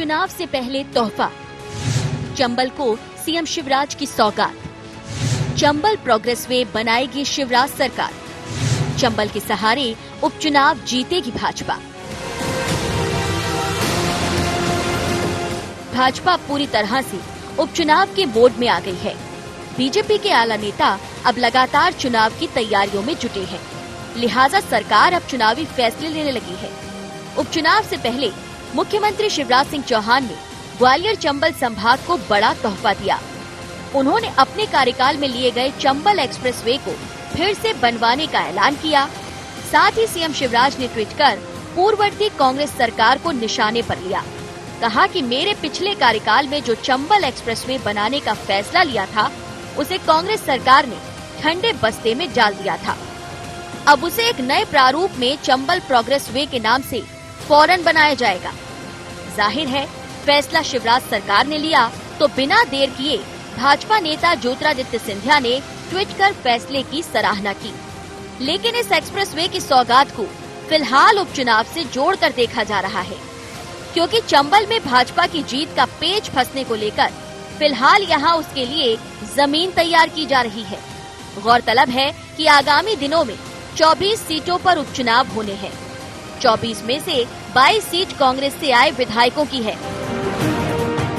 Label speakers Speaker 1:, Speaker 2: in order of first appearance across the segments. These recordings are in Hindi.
Speaker 1: चुनाव से पहले तोहफा, चंबल को सीएम शिवराज की सौगात। चंबल प्रोग्रेस वे बनाएगी शिवराज सरकार। चंबल के सहारे उपचुनाव जीतेगी भाजपा। भाजपा पूरी तरह से उपचुनाव के मोड में आ गई है। बीजेपी के आला नेता अब लगातार चुनाव की तैयारियों में जुटे हैं, लिहाजा सरकार अब चुनावी फैसले लेने लगी है। उपचुनाव से पहले मुख्यमंत्री शिवराज सिंह चौहान ने ग्वालियर चंबल संभाग को बड़ा तोहफा दिया। उन्होंने अपने कार्यकाल में लिए गए चंबल एक्सप्रेसवे को फिर से बनवाने का ऐलान किया। साथ ही सीएम शिवराज ने ट्वीट कर पूर्ववर्ती कांग्रेस सरकार को निशाने पर लिया। कहा कि मेरे पिछले कार्यकाल में जो चंबल एक्सप्रेसवे बनाने का फैसला लिया था, उसे कांग्रेस सरकार ने ठंडे बस्ते में डाल दिया था। अब उसे एक नए प्रारूप में चंबल प्रोग्रेस वे के नाम से फौरन बनाया जाएगा। जाहिर है फैसला शिवराज सरकार ने लिया, तो बिना देर किए भाजपा नेता ज्योतिरादित्य सिंधिया ने ट्वीट कर फैसले की सराहना की। लेकिन इस एक्सप्रेसवे की सौगात को फिलहाल उपचुनाव से जोड़कर देखा जा रहा है, क्योंकि चंबल में भाजपा की जीत का पेच फंसने को लेकर फिलहाल यहां उसके लिए जमीन तैयार की जा रही है। गौरतलब है कि आगामी दिनों में 24 सीटों पर उपचुनाव होने हैं। 24 में से 22 सीट कांग्रेस से आए विधायकों की है।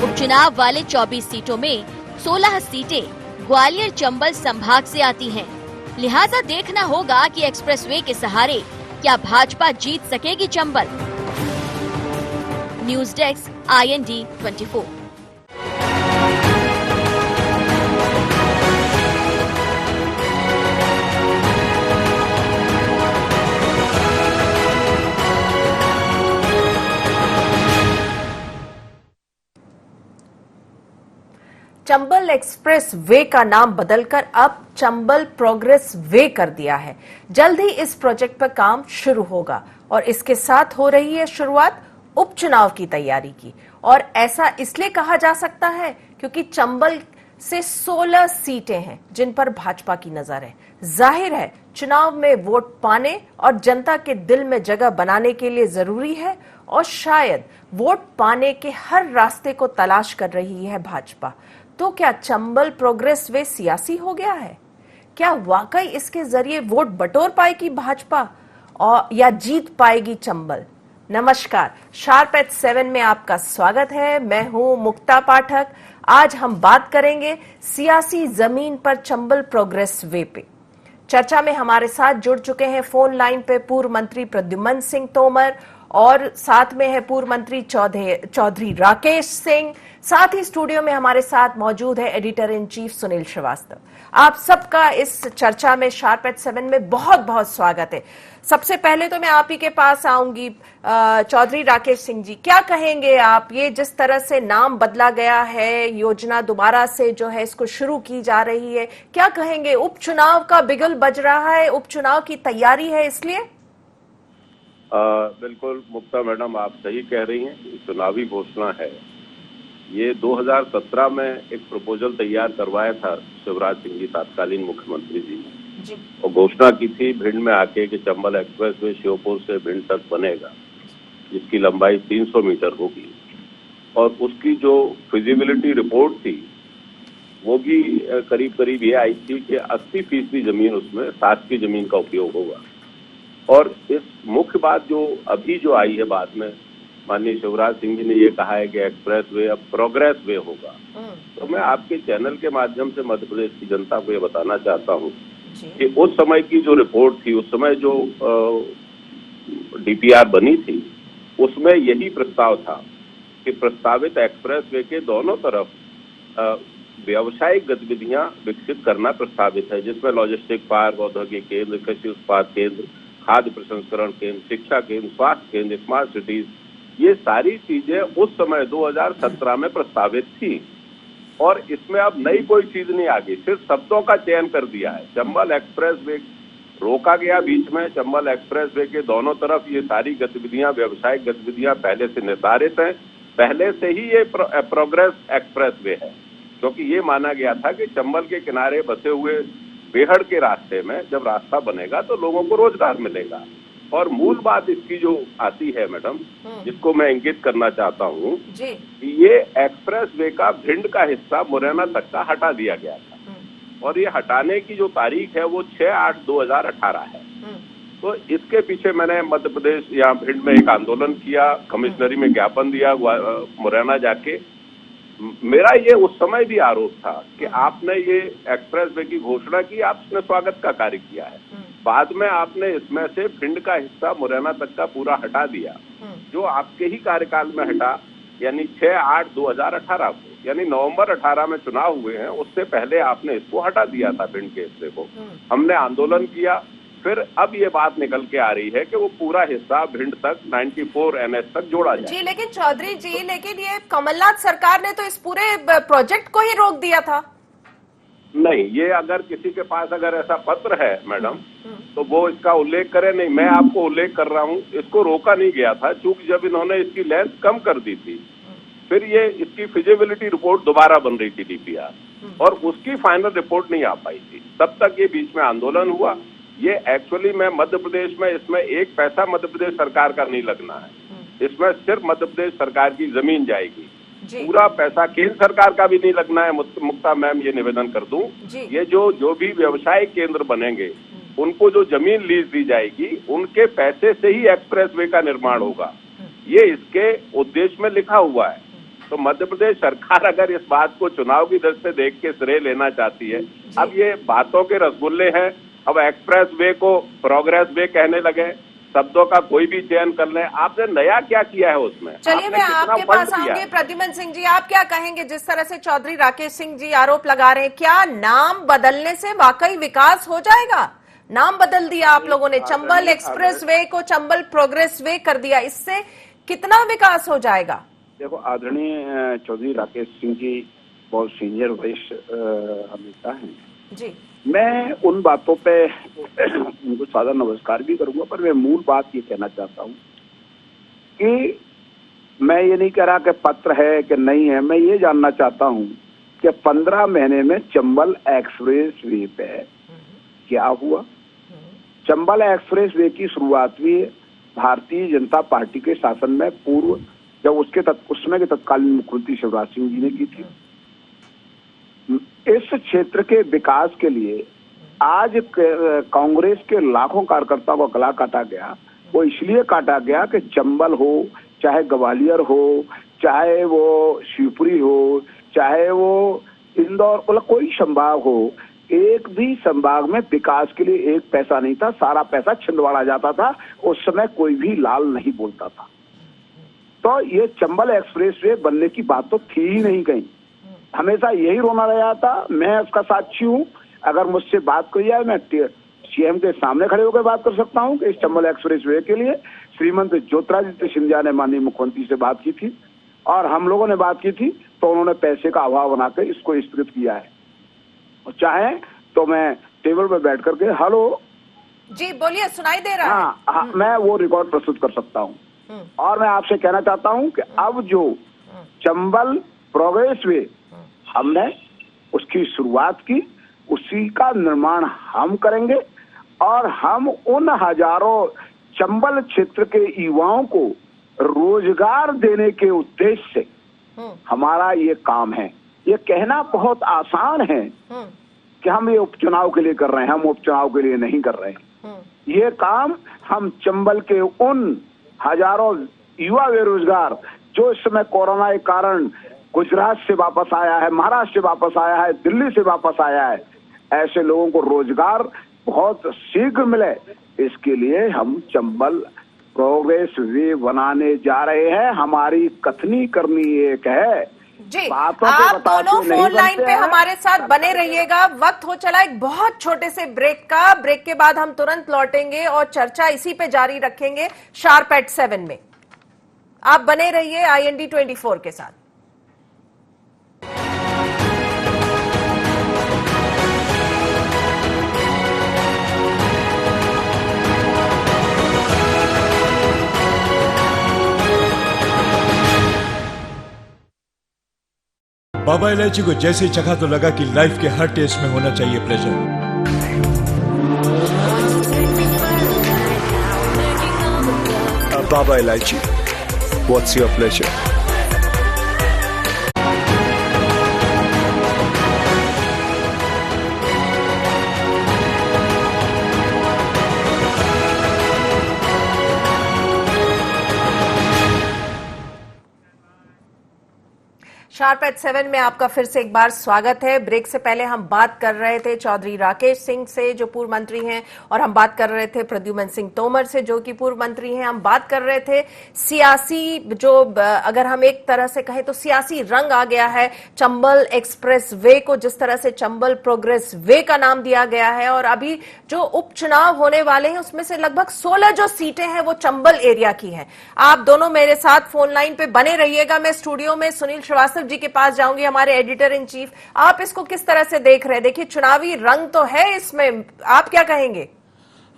Speaker 1: उपचुनाव वाले 24 सीटों में 16 सीटें ग्वालियर चंबल संभाग से आती हैं। लिहाजा देखना होगा कि एक्सप्रेसवे के सहारे क्या भाजपा जीत सकेगी Chambal. News desk IND 24।
Speaker 2: Chambal express way का नाम बदलकर अब चंबल प्रोग्रेस वे कर दिया है। जल्द ही इस प्रोजेक्ट पर काम शुरू होगा और इसके साथ हो रही है शुरुआत उपचुनाव की तैयारी की। और ऐसा इसलिए कहा जा सकता है क्योंकि चंबल से 16 सीटें हैं जिन पर भाजपा की नजर है। जाहिर है चुनाव में वोट पाने और जनता के दिल में जगह बनाने के लिए जरूरी है, और शायद वोट पाने के हर रास्ते को तलाश कर रही है भाजपा। तो क्या चंबल प्रोग्रेस वे सियासी हो गया है? क्या वाकई इसके जरिए वोट बटोर पाएगी भाजपा और या जीत पाएगी चंबल? नमस्कार, शार्प एट 7 में आपका स्वागत है। मैं हूं मुक्ता पाठक। आज हम बात करेंगे सियासी जमीन पर चंबल प्रोग्रेस वे पे। चर्चा में हमारे साथ जुड़ चुके हैं फोन लाइन पे पूर्व मंत्री प्रद्युमन सिंह तोमर, और साथ में है पूर्व मंत्री चौधरी राकेश सिंह। साथ ही स्टूडियो में हमारे साथ मौजूद है editor in chief Sunil Shrivastava. आप सबका इस चर्चा में शार्प एट 7 में बहुत बहुत स्वागत है। सबसे पहले तो मैं आप ही के पास आऊंगी। चौधरी राकेश सिंह जी, क्या कहेंगे आप? ये जिस तरह से नाम बदला गया है, योजना दोबारा से जो है इसको शुरू की जा रही है, क्या कहेंगे? उपचुनाव का बिगुल बज रहा है, उपचुनाव की तैयारी है इसलिए?
Speaker 3: बिल्कुल मुक्ता मैडम, आप सही कह रही हैं। चुनावी घोषणा है ये। 2017 में एक प्रपोजल तैयार करवाया था शिवराज सिंह जी, तत्कालीन मुख्यमंत्री जी, और घोषणा की थी भिंड में आके कि चंबल एक्सप्रेसवे श्योपुर से भिंड तक बनेगा, जिसकी लंबाई 300 मीटर होगी। और उसकी जो फिजिबिलिटी रिपोर्ट थी वो भी करीब करीब ये आई थी कि 80% जमीन उसमें सात की जमीन का उपयोग होगा। और इस मुख्य बात जो अभी जो आई है बाद में, माननीय शिवराज सिंह जी ने ये कहा है कि एक्सप्रेस वे अब प्रोग्रेस वे होगा। तो मैं आपके चैनल के माध्यम से मध्य प्रदेश की जनता को ये बताना चाहता हूँ कि उस समय की जो रिपोर्ट थी, उस समय जो DPR बनी थी, उसमें यही प्रस्ताव था कि प्रस्तावित एक्सप्रेस वे के दोनों तरफ व्यावसायिक गतिविधियां विकसित करना प्रस्तावित है, जिसमें लॉजिस्टिक पार्क, औद्योगिक केंद्र, कृषि उत्पाद केंद्र, खाद्य प्रसंस्करण केंद्र, शिक्षा केंद्र, स्वास्थ्य केंद्र, स्मार्ट सिटीज, ये सारी चीजें उस समय 2017 में प्रस्तावित थी। और इसमें अब नई कोई चीज नहीं आ गई, सिर्फ शब्दों का चयन कर दिया है। चंबल एक्सप्रेस वे रोका गया बीच में। चंबल एक्सप्रेस वे के दोनों तरफ ये सारी गतिविधियां, व्यावसायिक गतिविधियां पहले से निर्धारित हैं। पहले से ही ये प्रोग्रेस एक्सप्रेस वे है, क्योंकि ये माना गया था कि चंबल के किनारे बसे हुए बेहड़ के रास्ते में जब रास्ता बनेगा तो लोगों को रोजगार मिलेगा। और मूल बात इसकी जो आती है मैडम, जिसको मैं इंगित करना चाहता हूँ, ये एक्सप्रेस वे का भिंड का हिस्सा मुरैना तक का हटा दिया गया था और ये हटाने की जो तारीख है वो 6/8/2018 है। तो इसके पीछे मैंने मध्य प्रदेश या भिंड में एक आंदोलन किया, कमिश्नरी में ज्ञापन दिया मुरैना जाके। मेरा ये उस समय भी आरोप था कि आपने ये एक्सप्रेस वे की घोषणा की, आपने स्वागत का कार्य किया है, बाद में आपने इसमें से भिंड का हिस्सा मुरैना तक का पूरा हटा दिया, जो आपके ही कार्यकाल में हटा, यानी 6/8/2018 को, यानी नवंबर 18 में चुनाव हुए हैं, उससे पहले आपने इसको हटा दिया था भिंड के हिस्से को। हमने आंदोलन किया, फिर अब ये बात निकल के आ रही है कि वो पूरा हिस्सा भिंड तक 94 NH तक जोड़ा जाए।
Speaker 2: जी लेकिन चौधरी जी, लेकिन ये कमलनाथ सरकार ने तो इस पूरे प्रोजेक्ट को ही रोक दिया था।
Speaker 3: नहीं, ये अगर किसी के पास अगर ऐसा पत्र है मैडम, तो वो इसका उल्लेख करे। नहीं, मैं आपको उल्लेख कर रहा हूँ, इसको रोका नहीं गया था, चूंकि जब इन्होंने इसकी लेंथ कम कर दी थी, फिर ये इसकी फिजिबिलिटी रिपोर्ट दोबारा बन रही थी DPR, और उसकी फाइनल रिपोर्ट नहीं आ पाई थी, तब तक ये बीच में आंदोलन हुआ। ये एक्चुअली में मध्य प्रदेश में इसमें एक पैसा मध्य प्रदेश सरकार का नहीं लगना है, इसमें सिर्फ मध्य प्रदेश सरकार की जमीन जाएगी, पूरा पैसा केंद्र सरकार का भी नहीं लगना है। मुक्ता मैम, ये निवेदन कर दूं, ये जो भी व्यवसायिक केंद्र बनेंगे उनको जो जमीन लीज दी जाएगी, उनके पैसे से ही एक्सप्रेस वे का निर्माण होगा, ये इसके उद्देश्य में लिखा हुआ है। तो मध्य प्रदेश सरकार अगर इस बात को चुनाव की दृष्टि से देख के श्रेय लेना चाहती है, अब ये बातों के रसगुल्ले हैं, अब एक्सप्रेस वे को प्रोग्रेस वे कहने लगे, शब्दों का कोई भी चयन कर लें। आपने नया क्या किया है उसमें?
Speaker 2: चलिए मैं आपके पास आऊंगी। प्रद्युमन सिंह जी, आप क्या कहेंगे जिस तरह से चौधरी राकेश सिंह जी आरोप लगा रहे हैं, क्या नाम बदलने से वाकई विकास हो जाएगा? नाम बदल दिया आप लोगों ने, चंबल एक्सप्रेस वे को चंबल प्रोग्रेस वे कर दिया, इससे कितना विकास हो जाएगा?
Speaker 4: देखो, आदरणीय चौधरी राकेश सिंह जी बहुत सीनियर वरिष्ठ नेता हैं
Speaker 2: जी।
Speaker 4: मैं उन बातों पे उनको सादा नमस्कार भी करूंगा, पर मैं मूल बात ये कहना चाहता हूँ कि मैं ये नहीं कह रहा कि पत्र है कि नहीं है, मैं ये जानना चाहता हूँ कि 15 महीने में चंबल एक्सप्रेस वे पे क्या हुआ। चंबल एक्सप्रेस वे की शुरुआत भी भारतीय जनता पार्टी के शासन में पूर्व, जब उसमें के तत्कालीन मुख्यमंत्री शिवराज सिंह जी ने की थी। इस क्षेत्र के विकास के लिए आज कांग्रेस के लाखों कार्यकर्ताओं का गला काटा गया। वो इसलिए काटा गया कि चंबल हो, चाहे ग्वालियर हो, चाहे वो शिवपुरी हो, चाहे वो इंदौर, मतलब कोई संभाग हो, एक भी संभाग में विकास के लिए एक पैसा नहीं था, सारा पैसा छिंदवाड़ा जाता था। उस समय कोई भी लाल नहीं बोलता था। तो ये चंबल एक्सप्रेस वे बनने की बात तो थी ही नहीं कहीं, हमेशा यही रोना रहा था। मैं उसका साक्षी हूँ, अगर मुझसे बात करी जाए मैं CM के सामने खड़े होकर बात कर सकता हूँ कि इस चंबल एक्सप्रेस वे के लिए श्रीमंत ज्योतिरादित्य सिंधिया ने माननीय मुख्यमंत्री से बात की थी और हम लोगों ने बात की थी, तो उन्होंने पैसे का अभाव बनाकर इसको स्थगित किया है। चाहे तो मैं टेबल पर बैठ करके, हेलो
Speaker 2: जी बोलिए, सुनाई दे रहा है?
Speaker 4: हाँ, मैं वो रिकॉर्ड प्रस्तुत कर सकता हूँ। और मैं आपसे कहना चाहता हूँ कि अब जो चंबल प्रोग्रेस वे हमने उसकी शुरुआत की, उसी का निर्माण हम करेंगे और हम उन हजारों चंबल क्षेत्र के युवाओं को रोजगार देने के उद्देश्य से हमारा ये काम है। ये कहना बहुत आसान है कि हम ये उपचुनाव के लिए कर रहे हैं, हम उपचुनाव के लिए नहीं कर रहे हैं। ये काम हम चंबल के उन हजारों युवा बेरोजगार जो इस समय कोरोना के कारण गुजरात से वापस आया है, महाराष्ट्र से वापस आया है, दिल्ली से वापस आया है, ऐसे लोगों को रोजगार बहुत शीघ्र मिले, इसके लिए हम चंबल प्रोग्रेस वे बनाने जा रहे हैं। हमारी कथनी करनी एक है
Speaker 2: जी। आप दोनों फोन लाइन पे हमारे साथ बने रहिएगा। वक्त हो चला एक बहुत छोटे से ब्रेक का। ब्रेक के बाद हम तुरंत लौटेंगे और चर्चा इसी पे जारी रखेंगे शार्प एट 7 में। आप बने रहिए IND 24 के साथ।
Speaker 5: बाबा इलायची को जैसे ही चखा तो लगा कि लाइफ के हर टेस्ट में होना चाहिए pleasure. Baba Ilaichi. What's your pleasure?
Speaker 2: Sharp eight 7 में आपका फिर से एक बार स्वागत है। ब्रेक से पहले हम बात कर रहे थे चौधरी राकेश सिंह से जो पूर्व मंत्री हैं, और हम बात कर रहे थे प्रद्युमन सिंह तोमर से जो कि पूर्व मंत्री हैं। हम बात कर रहे थे सियासी, जो अगर हम एक तरह से कहें तो सियासी रंग आ गया है चंबल एक्सप्रेस वे को, जिस तरह से चंबल प्रोग्रेस वे का नाम दिया गया है। और अभी जो उपचुनाव होने वाले हैं उसमें से लगभग 16 जो सीटें हैं वो चंबल एरिया की हैं। आप दोनों मेरे साथ फोन लाइन पे बने रहिएगा। मैं स्टूडियो में सुनील श्रीवास्तव जी के पास जाऊंगी, हमारे एडिटर इन चीफ। आप इसको किस तरह से देख रहे हैं? देखिए, चुनावी रंग तो है इसमें, आप क्या कहेंगे?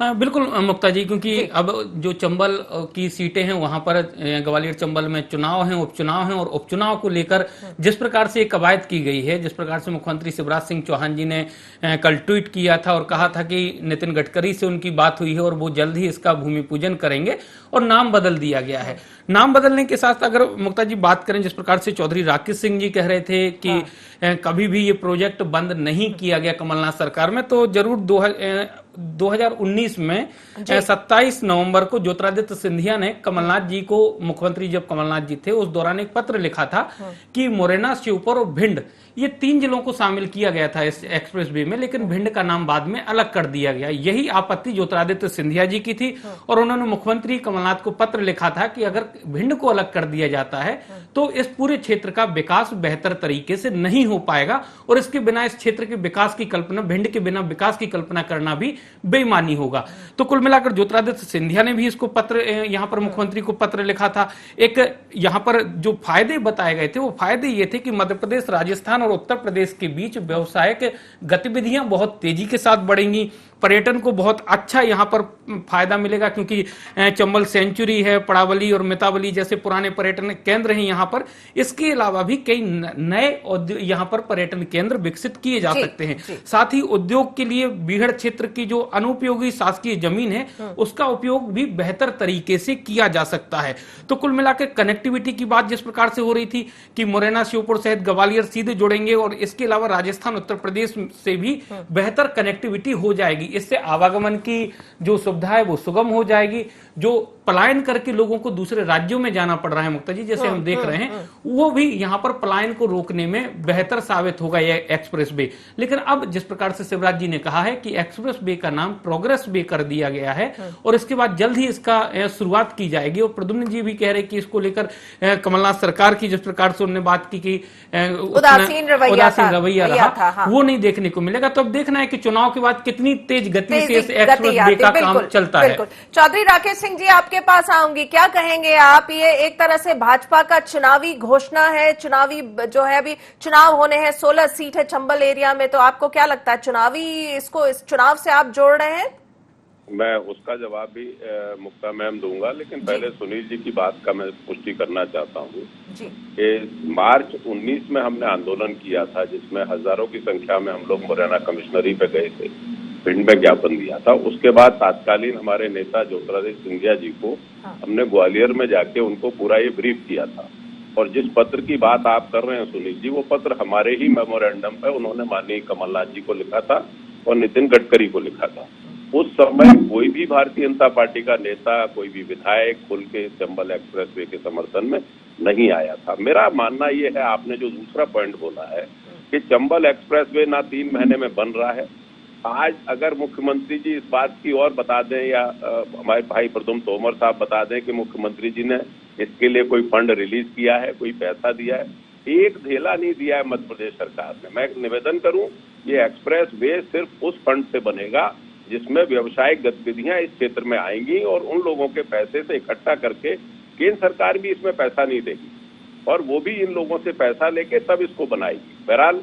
Speaker 6: हाँ, बिल्कुल मुक्ता जी, क्योंकि अब जो चंबल की सीटें हैं वहां पर ग्वालियर चंबल में चुनाव हैं, उपचुनाव हैं, और उपचुनाव को लेकर जिस प्रकार से कवायद की गई है, जिस प्रकार से मुख्यमंत्री शिवराज सिंह चौहान जी ने कल ट्वीट किया था और कहा था कि नितिन गडकरी से उनकी बात हुई है और वो जल्द ही इसका भूमि पूजन करेंगे, और नाम बदल दिया गया है। नाम बदलने के साथ अगर मुक्ता जी बात करें, जिस प्रकार से चौधरी राकेश सिंह जी कह रहे थे कि कभी भी ये प्रोजेक्ट बंद नहीं किया गया कमलनाथ सरकार में, तो जरूर 2019 में 27 नवंबर को ज्योतिरादित्य सिंधिया ने कमलनाथ जी को, मुख्यमंत्री जब कमलनाथ जी थे उस दौरान, एक पत्र लिखा था कि मुरैना, श्योपुर और भिंड, ये 3 जिलों को शामिल किया गया था इस एक्सप्रेस वे में, लेकिन भिंड का नाम बाद में अलग कर दिया गया। यही आपत्ति ज्योतिरादित्य सिंधिया जी की थी, और उन्होंने मुख्यमंत्री कमलनाथ को पत्र लिखा था कि अगर भिंड को अलग कर दिया जाता है तो इस पूरे क्षेत्र का विकास बेहतर तरीके से नहीं हो पाएगा, और इसके बिना इस क्षेत्र के विकास की कल्पना, भिंड के बिना विकास की कल्पना करना भी बेईमानी होगा। तो कुल मिलाकर ज्योतिरादित्य सिंधिया ने भी इसको पत्र, यहां पर मुख्यमंत्री को पत्र लिखा था। एक यहां पर जो फायदे बताए गए थे वो फायदे ये थे कि मध्य प्रदेश, राजस्थान और उत्तर प्रदेश के बीच व्यवसायिक गतिविधियां बहुत तेजी के साथ बढ़ेंगी, पर्यटन को बहुत अच्छा यहां पर फायदा मिलेगा, क्योंकि चंबल सेंचुरी है, पड़ावली और मितावली जैसे पुराने पर्यटन केंद्र हैं यहां पर। इसके अलावा भी कई नए यहां पर पर्यटन केंद्र विकसित किए जा सकते हैं। साथ ही उद्योग के लिए बीहड़ क्षेत्र की जो अनुपयोगी शासकीय जमीन है उसका उपयोग भी बेहतर तरीके से किया जा सकता है। तो कुल मिलाकर कनेक्टिविटी की बात जिस प्रकार से हो रही थी कि मुरैना, श्योपुर सहित ग्वालियर सीधे जुड़ेंगे, और इसके अलावा राजस्थान, उत्तर प्रदेश से भी बेहतर कनेक्टिविटी हो जाएगी। इससे आवागमन की जो सुविधा है वो सुगम हो जाएगी। जो पलायन करके लोगों को दूसरे राज्यों में जाना पड़ रहा है मुक्ता जी, जैसे हम देख रहे हैं, वो भी यहाँ पर पलायन को रोकने में बेहतर साबित होगा ये एक्सप्रेस वे। लेकिन अब जिस प्रकार से शिवराज जी ने कहा है कि एक्सप्रेस वे का नाम प्रोग्रेस वे कर दिया गया है, और इसके बाद जल्द ही इसका शुरुआत की जाएगी। और प्रद्युम्न जी भी कह रहे कि इसको लेकर कमलनाथ सरकार की जिस प्रकार से उन्होंने बात की कि
Speaker 2: उदासीन रवैया
Speaker 6: रहा, वो नहीं देखने को मिलेगा। तो अब देखना है कि चुनाव के बाद कितनी तेज गति से इस एक्सप्रेस वे का काम चलता है।
Speaker 2: चौधरी राकेश सिंह जी, आपके पास आऊंगी, क्या कहेंगे आप? ये एक तरह से भाजपा का चुनावी घोषणा है, चुनावी जो है, अभी चुनाव होने हैं, 16 सीट है चंबल एरिया में, तो आपको क्या लगता है चुनावी, इसको इस चुनाव से आप जोड़ रहे हैं?
Speaker 3: मैं उसका जवाब भी मुक्ता मैम दूंगा, लेकिन पहले सुनील जी की बात का मैं पुष्टि करना चाहता हूँ कि मार्च 19 में हमने आंदोलन किया था, जिसमें हजारों की संख्या में हम लोग मुरैना कमिश्नरी पे गए थे, भिंड में ज्ञापन दिया था। उसके बाद तात्कालीन हमारे नेता ज्योतिरादित्य सिंधिया जी को हमने ग्वालियर में जाके उनको पूरा ये ब्रीफ किया था। और जिस पत्र की बात आप कर रहे हैं सुनील जी, वो पत्र हमारे ही मेमोरेंडम पे उन्होंने माननीय कमलनाथ जी को लिखा था और नितिन गडकरी को लिखा था। उस समय कोई भी भारतीय जनता पार्टी का नेता, कोई भी विधायक खुल के चंबल एक्सप्रेस वे के समर्थन में नहीं आया था। मेरा मानना ये है, आपने जो दूसरा पॉइंट बोला है कि चंबल एक्सप्रेस वे ना 3 महीने में बन रहा है। आज अगर मुख्यमंत्री जी इस बात की और बता दें, या हमारे भाई प्रद्युम्न तोमर साहब बता दें कि मुख्यमंत्री जी ने इसके लिए कोई फंड रिलीज किया है, कोई पैसा दिया है, एक धेला नहीं दिया है मध्य प्रदेश सरकार ने। मैं एक निवेदन करूं, ये एक्सप्रेस वे सिर्फ उस फंड से बनेगा जिसमें व्यवसायिक गतिविधियां इस क्षेत्र में आएंगी, और उन लोगों के पैसे से इकट्ठा करके केंद्र सरकार भी इसमें पैसा नहीं देगी, और वो भी इन लोगों से पैसा लेके तब इसको बनाएगी। बहरहाल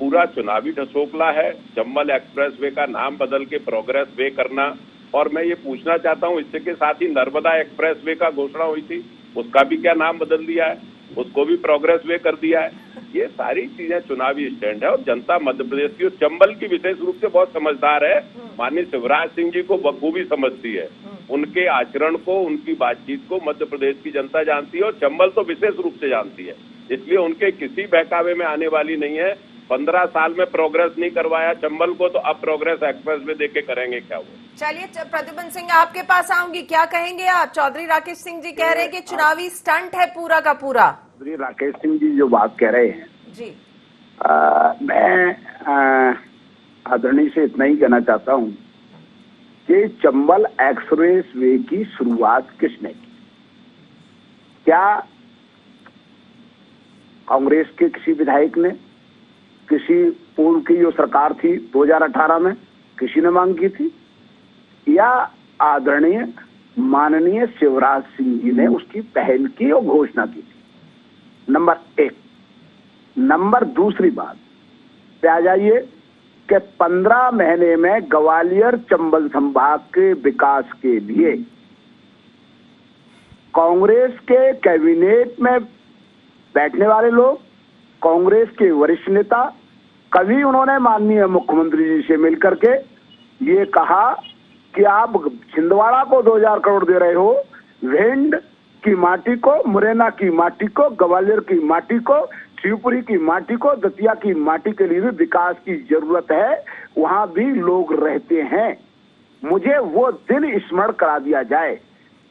Speaker 3: पूरा चुनावी ढसोकला है, चंबल एक्सप्रेस वे का नाम बदल के प्रोग्रेस वे करना। और मैं ये पूछना चाहता हूँ, इससे के साथ ही नर्मदा एक्सप्रेस वे का घोषणा हुई थी, उसका भी क्या नाम बदल दिया है, उसको भी प्रोग्रेस वे कर दिया है। ये सारी चीजें चुनावी स्टैंड है, और जनता मध्य प्रदेश की, चंबल की विशेष रूप से बहुत समझदार है, माननीय शिवराज सिंह जी को बखूबी समझती है। उनके आचरण को, उनकी बातचीत को मध्य प्रदेश की जनता जानती है और चंबल तो विशेष रूप से जानती है। इसलिए उनके किसी बहकावे में आने वाली नहीं है। 15 साल में प्रोग्रेस नहीं करवाया चंबल को, तो अब प्रोग्रेस एक्सप्रेस में देके करेंगे क्या वो?
Speaker 2: चलिए प्रद्युम्न सिंह, आपके पास आऊंगी, क्या कहेंगे आप? चौधरी राकेश सिंह जी कह रहे हैं कि चुनावी स्टंट है पूरा का पूरा।
Speaker 4: चौधरी राकेश सिंह जी जो बात कह रहे हैं
Speaker 2: जी,
Speaker 4: मैं आदरणीय से इतना ही कहना चाहता हूं कि चंबल एक्सप्रेस वे की शुरुआत किसने की? क्या कांग्रेस के किसी विधायक ने, किसी पूर्व की जो सरकार थी 2018 में, किसी ने मांग की थी, या आदरणीय माननीय शिवराज सिंह जी ने उसकी पहल की और घोषणा की थी? नंबर 1। नंबर दूसरी बात पे आ जाइए कि 15 महीने में ग्वालियर चंबल संभाग के विकास के लिए कांग्रेस के कैबिनेट में बैठने वाले लोग, कांग्रेस के वरिष्ठ नेता, कभी उन्होंने माननीय मुख्यमंत्री जी से मिलकर के ये कहा कि आप छिंदवाड़ा को 2000 करोड़ दे रहे हो, भिंड की माटी को, मुरैना की माटी को, ग्वालियर की माटी को, शिवपुरी की माटी को, दतिया की माटी के लिए भी विकास की जरूरत है, वहां भी लोग रहते हैं। मुझे वो दिन स्मरण करा दिया जाए।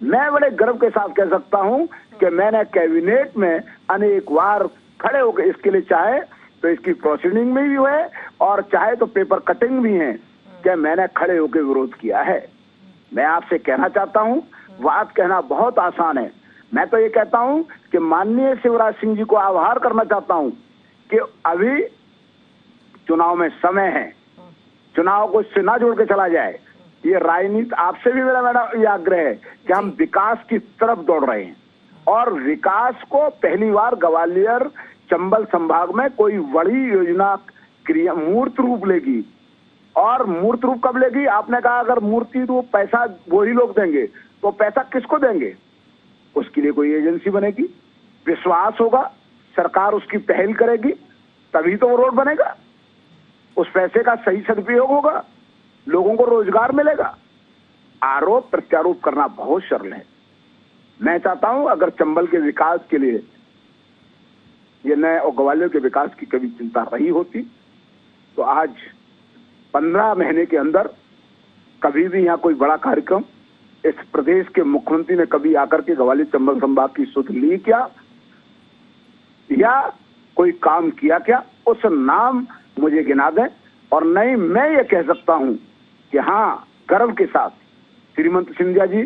Speaker 4: मैं बड़े गर्व के साथ कह सकता हूं कि मैंने कैबिनेट में अनेक बार खड़े होकर इसके लिए, चाहे तो इसकी प्रोसीडिंग में भी हुए और चाहे तो पेपर कटिंग भी है, कि मैंने खड़े होकर विरोध किया है। मैं आपसे कहना चाहता हूं, बात कहना बहुत आसान है। मैं तो ये कहता हूं कि माननीय शिवराज सिंह जी को आभार करना चाहता हूं कि अभी चुनाव में समय है, चुनाव को इससे ना जोड़ के चला जाए। ये राजनीति, आपसे भी मेरा ये आग्रह है कि हम विकास की तरफ दौड़ रहे हैं और विकास को पहली बार ग्वालियर चंबल संभाग में कोई बड़ी योजना क्रिया मूर्त रूप लेगी। और मूर्त रूप कब लेगी? आपने कहा अगर मूर्ति रूप पैसा वही लोग देंगे, तो पैसा किसको देंगे? उसके लिए कोई एजेंसी बनेगी, विश्वास होगा, सरकार उसकी पहल करेगी, तभी तो वो रोड बनेगा। उस पैसे का सही सदुपयोग होगा, लोगों को रोजगार मिलेगा। आरोप प्रत्यारोप करना बहुत सरल है। मैं चाहता हूं अगर चंबल के विकास के लिए ये नए और ग्वालियर के विकास की कभी चिंता रही होती तो आज 15 महीने के अंदर कभी भी यहाँ कोई बड़ा कार्यक्रम इस प्रदेश के मुख्यमंत्री ने कभी आकर के ग्वालियर चंबल संभाग की सुध ली क्या, या कोई काम किया क्या? उस नाम मुझे गिना दें। और नहीं, मैं ये कह सकता हूं कि हाँ, गर्व के साथ श्रीमंत सिंधिया जी,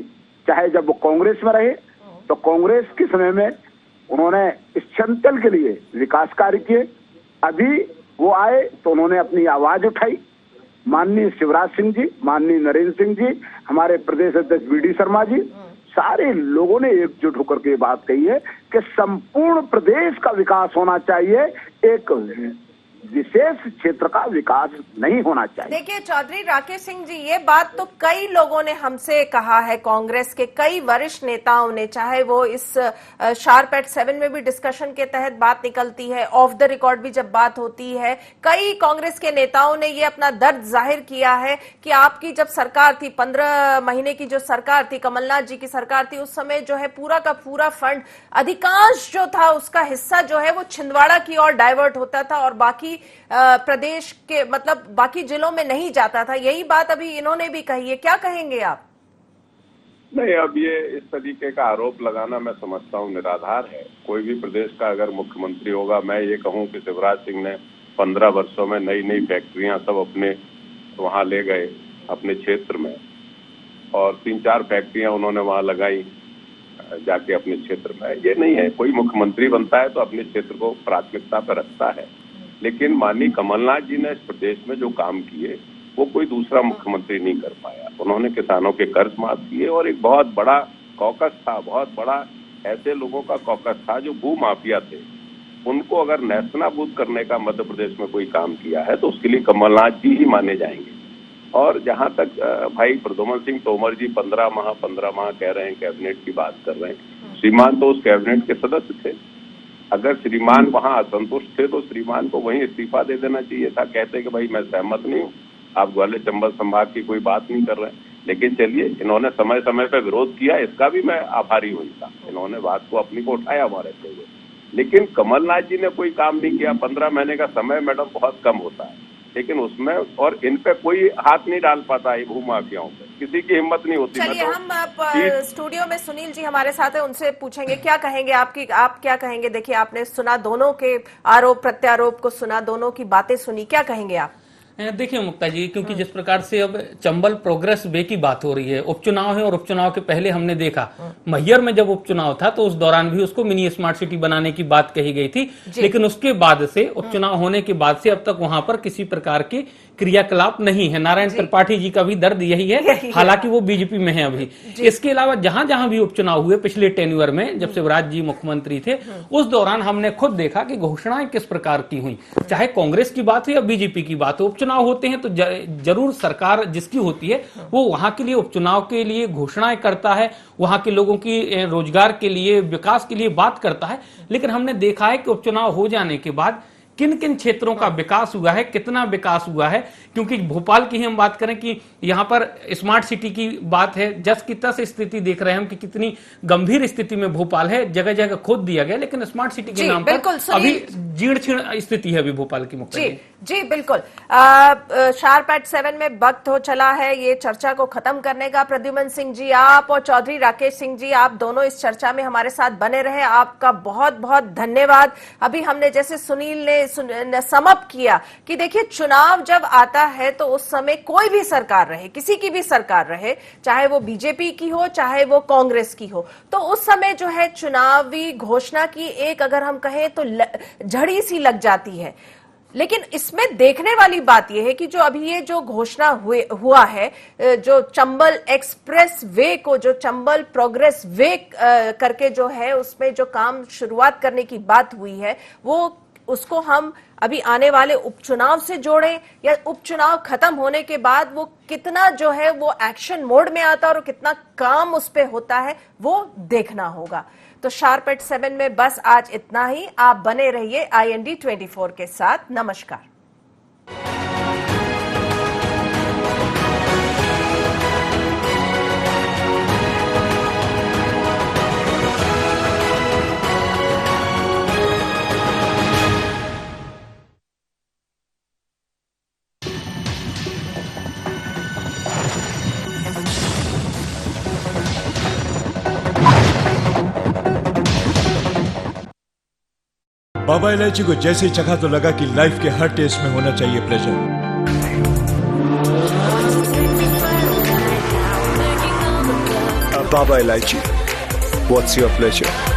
Speaker 4: चाहे जब वो कांग्रेस में रहे तो कांग्रेस के समय में उन्होंने इस चंचल के लिए विकास कार्य किए, अभी वो आए तो उन्होंने अपनी आवाज उठाई। माननीय शिवराज सिंह जी, माननीय नरेंद्र सिंह जी, हमारे प्रदेश अध्यक्ष वी.डी. शर्मा जी, सारे लोगों ने एकजुट होकर के बात कही है कि संपूर्ण प्रदेश का विकास होना चाहिए, एक विशेष क्षेत्र का विकास नहीं होना चाहिए।
Speaker 2: देखिए चौधरी राकेश सिंह जी, ये बात तो कई लोगों ने हमसे कहा है, कांग्रेस के कई वरिष्ठ नेताओं ने, चाहे वो इस शार्प एट 7 में भी डिस्कशन के तहत बात निकलती है, ऑफ द रिकॉर्ड भी जब बात होती है, कई कांग्रेस के नेताओं ने ये अपना दर्द जाहिर किया है कि आपकी जब सरकार थी, 15 महीने की जो सरकार थी, कमलनाथ जी की सरकार थी, उस समय जो है पूरा का पूरा फंड, अधिकांश जो था उसका हिस्सा जो है वो छिंदवाड़ा की ओर डाइवर्ट होता था और बाकी प्रदेश के, मतलब बाकी जिलों में नहीं जाता था। यही बात अभी इन्होंने भी कही है, क्या कहेंगे आप?
Speaker 3: नहीं, अब ये इस तरीके का आरोप लगाना मैं समझता हूँ निराधार है। कोई भी प्रदेश का अगर मुख्यमंत्री होगा, मैं ये कहूँ कि शिवराज सिंह ने 15 वर्षों में नई नई फैक्ट्रियां सब अपने वहां ले गए अपने क्षेत्र में, और 3-4 फैक्ट्रियां उन्होंने वहां लगाई जाके अपने क्षेत्र में। ये नहीं है, कोई मुख्यमंत्री बनता है तो अपने क्षेत्र को प्राथमिकता पर रखता है, लेकिन माननीय कमलनाथ जी ने इस प्रदेश में जो काम किए वो कोई दूसरा मुख्यमंत्री नहीं कर पाया। उन्होंने किसानों के कर्ज माफ किए और एक बहुत बड़ा कॉकस था, बहुत बड़ा ऐसे लोगों का कॉकस था जो भू माफिया थे, उनको अगर नेस्तनाबूद करने का मध्य प्रदेश में कोई काम किया है तो उसके लिए कमलनाथ जी ही माने जाएंगे। और जहां तक भाई प्रद्युम्न सिंह तोमर जी 15 माह कह रहे हैं, कैबिनेट की बात कर रहे हैं, श्रीमान तो उस कैबिनेट के सदस्य थे। अगर श्रीमान वहां असंतुष्ट थे तो श्रीमान को वहीं इस्तीफा दे देना चाहिए था। कहते कि भाई मैं सहमत नहीं हूँ, आप ग्वालियर चंबल संभाग की कोई बात नहीं कर रहे हैं। लेकिन चलिए, इन्होंने समय समय पर विरोध किया, इसका भी मैं आभारी हूँ इनका। इन्होंने बात को अपनी को उठाया हमारे से, लेकिन कमलनाथ जी ने कोई काम नहीं किया। 15 महीने का समय मैडम बहुत कम होता है, लेकिन उसमें और इन पे कोई हाथ नहीं डाल पाता है। भूमाफियाओं पे किसी की हिम्मत नहीं होती।
Speaker 2: चलिए, हम स्टूडियो में सुनील जी हमारे साथ है, उनसे पूछेंगे क्या कहेंगे आप क्या कहेंगे। देखिए, आपने सुना दोनों के आरोप प्रत्यारोप को, सुना दोनों की बातें सुनी, क्या कहेंगे आप?
Speaker 6: देखिए मुक्ता जी, क्योंकि जिस प्रकार से अब चंबल प्रोग्रेस वे की बात हो रही है, उपचुनाव है और उपचुनाव के पहले हमने देखा मैहर में जब उपचुनाव था तो उस दौरान भी उसको मिनी स्मार्ट सिटी बनाने की बात कही गई थी, लेकिन उसके बाद से उपचुनाव होने के बाद से अब तक वहां पर किसी प्रकार की क्रियाकलाप नहीं है। नारायण त्रिपाठी जी का भी दर्द यही है, हालांकि वो बीजेपी में है अभी। इसके अलावा जहां जहां भी उपचुनाव हुए पिछले टेन्यूअर में, जब शिवराज जी मुख्यमंत्री थे, उस दौरान हमने खुद देखा कि घोषणाएं किस प्रकार की हुई। चाहे कांग्रेस की बात हो या बीजेपी की बात हो, उपचुनाव होते हैं तो जरूर सरकार जिसकी होती है वो वहां के लिए, उपचुनाव के लिए घोषणाएं करता है, वहां के लोगों की रोजगार के लिए, विकास के लिए बात करता है। लेकिन हमने देखा है कि उपचुनाव हो जाने के बाद किन किन क्षेत्रों का विकास हुआ है, कितना विकास हुआ है। क्योंकि भोपाल की ही हम बात करें कि यहाँ पर स्मार्ट सिटी की बात है, जस की तस स्थिति देख रहे हैं हम कि कितनी गंभीर स्थिति में भोपाल है, जगह जगह खोद दिया गया, लेकिन स्मार्ट सिटी के नाम पर अभी जीर्ण शीर्ण स्थिति है अभी भोपाल की। मुक्ता
Speaker 2: जी बिल्कुल। शार्प एट 7 में वक्त हो चला है ये चर्चा को खत्म करने का। प्रद्युमन सिंह जी आप और चौधरी राकेश सिंह जी, आप दोनों इस चर्चा में हमारे साथ बने रहे, आपका बहुत बहुत धन्यवाद। अभी हमने जैसे सुनील ने समअप किया कि देखिए, चुनाव जब आता है तो उस समय कोई भी सरकार रहे, किसी की भी सरकार रहे, चाहे वो बीजेपी की हो चाहे वो कांग्रेस की हो, तो उस समय जो है चुनावी घोषणा की एक, अगर हम कहें तो झड़ी सी लग जाती है। लेकिन इसमें देखने वाली बात यह है कि जो अभी ये जो घोषणा हुआ है, जो चंबल एक्सप्रेस वे को, जो चंबल प्रोग्रेस वे करके जो है उसमें जो काम शुरुआत करने की बात हुई है, वो उसको हम अभी आने वाले उपचुनाव से जोड़ें या उपचुनाव खत्म होने के बाद वो कितना जो है वो एक्शन मोड में आता है और कितना काम उस पे होता है, वो देखना होगा। तो शार्प एट 7 में बस आज इतना ही। आप बने रहिए IND 24 के साथ। नमस्कार।
Speaker 5: बाबा इलायची को जैसे ही चखा तो लगा कि लाइफ के हर टेस्ट में होना चाहिए pleasure.
Speaker 7: Baba Ilaichi, what's your pleasure?